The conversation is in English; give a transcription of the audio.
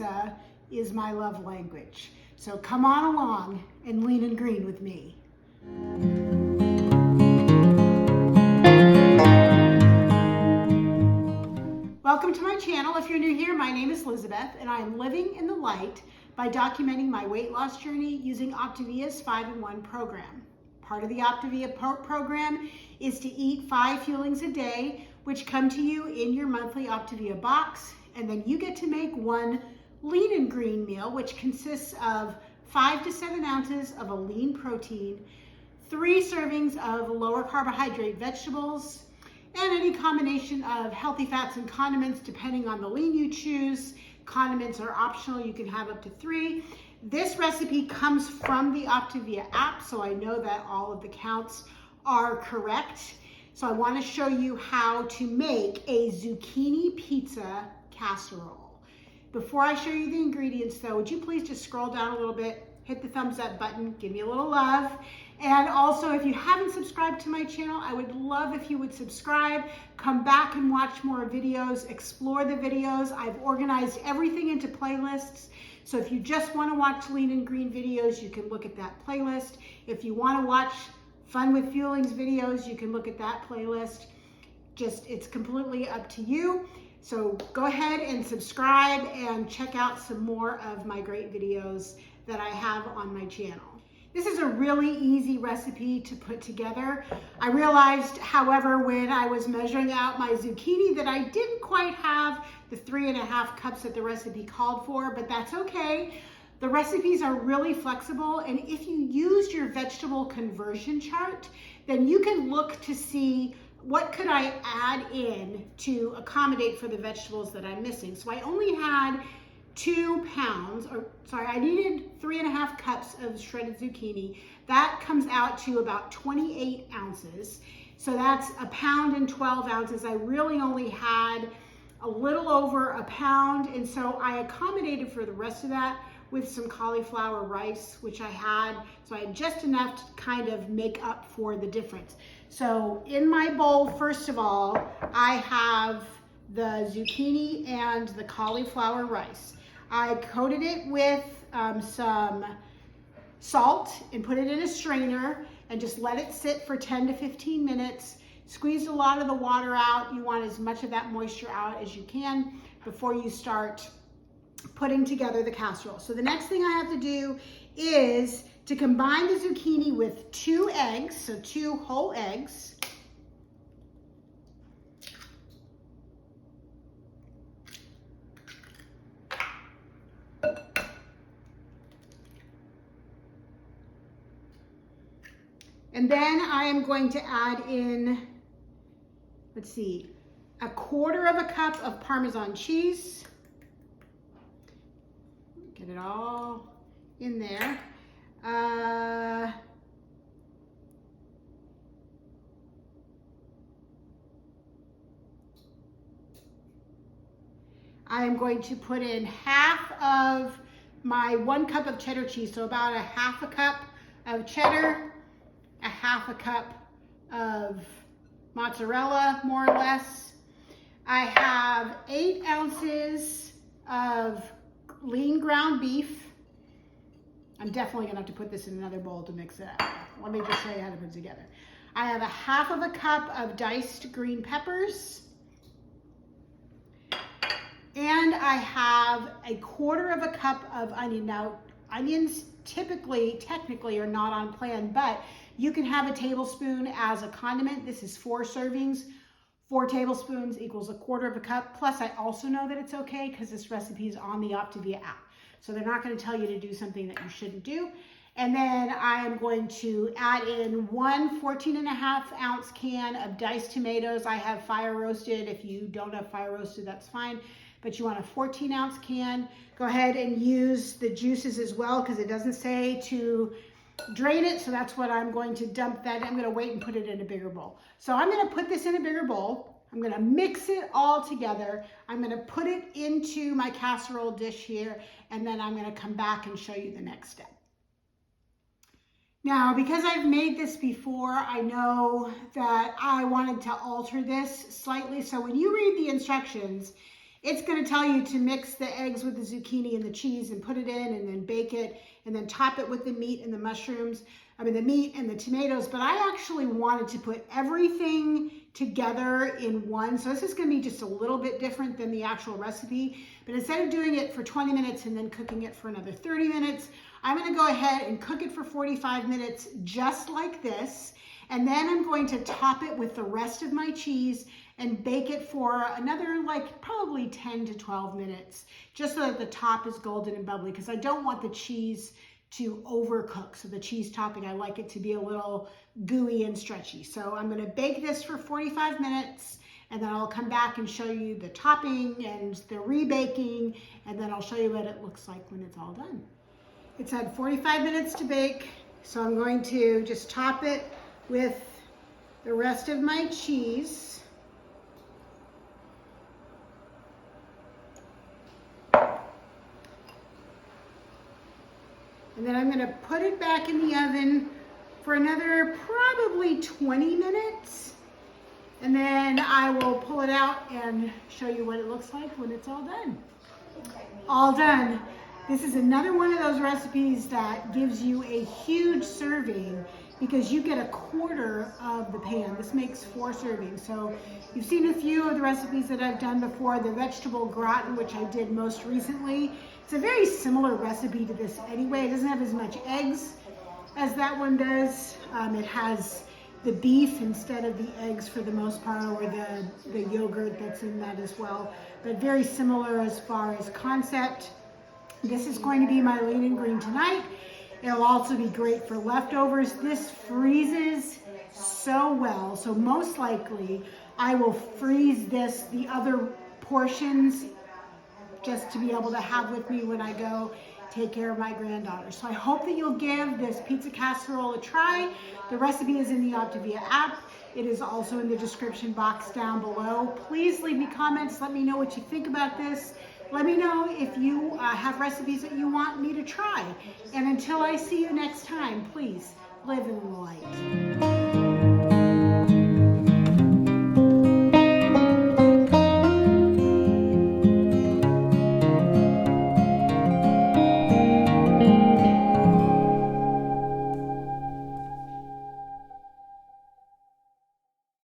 pizza is my love language. So come on along and lean and green with me. Welcome to my channel. If you're new here, my name is Elizabeth, and I am living in the light by documenting my weight loss journey using Optavia's 5-in-1 program. Part of the Optavia program is to eat 5 fuelings a day, which come to you in your monthly Optavia box, and then you get to make one lean and green meal, which consists of 5 to 7 ounces of a lean protein, 3 servings of lower carbohydrate vegetables, and any combination of healthy fats and condiments depending on the lean you choose. Condiments are optional, you can have up to 3. This recipe comes from the Optavia app, so I know that all of the counts are correct. So I want to show you how to make a zucchini pizza casserole. Before I show you the ingredients though, would you please just scroll down a little bit, hit the thumbs up button, give me a little love. And also, if you haven't subscribed to my channel, I would love if you would subscribe, come back and watch more videos, explore the videos. I've organized everything into playlists. So if you just want to watch lean and green videos, you can look at that playlist. If you want to watch Fun with Fuelings videos, you can look at that playlist. It's completely up to you. So go ahead and subscribe and check out some more of my great videos that I have on my channel. This is a really easy recipe to put together. I realized, however, when I was measuring out my zucchini that I didn't quite have the 3.5 cups that the recipe called for, but that's okay. The recipes are really flexible, and if you used your vegetable conversion chart, then you can look to see what could I add in to accommodate for the vegetables that I'm missing. So I only had 2 pounds, I needed 3.5 cups of shredded zucchini. That comes out to about 28 ounces. So that's 1 pound and 12 ounces. I really only had a little over 1 pound, and so I accommodated for the rest of that with some cauliflower rice, which I had. So I had just enough to kind of make up for the difference. So in my bowl, first of all, I have the zucchini and the cauliflower rice. I coated it with some salt and put it in a strainer and just let it sit for 10 to 15 minutes. Squeezed a lot of the water out. You want as much of that moisture out as you can before you start putting together the casserole. So the next thing I have to do is to combine the zucchini with 2 eggs, so 2 whole eggs. And then I am going to add in, let's see, 1/4 cup of Parmesan cheese. Get it all in there. I am going to put in half of my 1 cup of cheddar cheese, so about 1/2 cup of cheddar, 1/2 cup of mozzarella, more or less. I have 8 ounces of lean ground beef. I'm definitely gonna have to put this in another bowl to mix it up. Let me just show you how to put it together. I have 1/2 cup of diced green peppers. And I have 1/4 cup of onion. Now, onions technically are not on plan, but you can have a tablespoon as a condiment. This is 4 servings. 4 tablespoons equals 1/4 cup. Plus, I also know that it's okay because this recipe is on the Optavia app. So they're not going to tell you to do something that you shouldn't do. And then I am going to add in 1 14.5 ounce can of diced tomatoes. I have fire roasted. If you don't have fire roasted, that's fine. But you want a 14 ounce can. Go ahead and use the juices as well because it doesn't say to drain it. So that's what I'm going to dump that. I'm going to wait and put it in a bigger bowl. So I'm going to put this in a bigger bowl. I'm going to mix it all together. I'm going to put it into my casserole dish here, and then I'm going to come back and show you the next step. Now, because I've made this before, I know that I wanted to alter this slightly. So when you read the instructions, It's going to tell you to mix the eggs with the zucchini and the cheese and put it in and then bake it and then top it with the meat and the mushrooms. The meat and the tomatoes, but I actually wanted to put everything together in one. So this is going to be just a little bit different than the actual recipe, but instead of doing it for 20 minutes and then cooking it for another 30 minutes, I'm going to go ahead and cook it for 45 minutes just like this. And then I'm going to top it with the rest of my cheese and bake it for another probably 10 to 12 minutes, just so that the top is golden and bubbly, because I don't want the cheese to overcook. So the cheese topping, I like it to be a little gooey and stretchy. So I'm going to bake this for 45 minutes and then I'll come back and show you the topping and the rebaking, and then I'll show you what it looks like when it's all done. It's had 45 minutes to bake, so I'm going to just top it with the rest of my cheese. And then I'm going to put it back in the oven for another probably 20 minutes. And then I will pull it out and show you what it looks like when it's all done. All done. This is another one of those recipes that gives you a huge serving because you get a quarter of the pan. This makes 4 servings. So you've seen a few of the recipes that I've done before, the vegetable gratin, which I did most recently. It's a very similar recipe to this anyway. It doesn't have as much eggs as that one does. It has the beef instead of the eggs for the most part, or the yogurt that's in that as well. But very similar as far as concept. This is going to be my lean and green tonight. It'll also be great for leftovers. This freezes so well, so most likely I will freeze the other portions, just to be able to have with me when I go take care of my granddaughter. So I hope that you'll give this pizza casserole a try. The recipe is in the Optavia app. It is also in the description box down below. Please leave me comments. Let me know what you think about this. Let me know if you have recipes that you want me to try. And until I see you next time, please live in the light.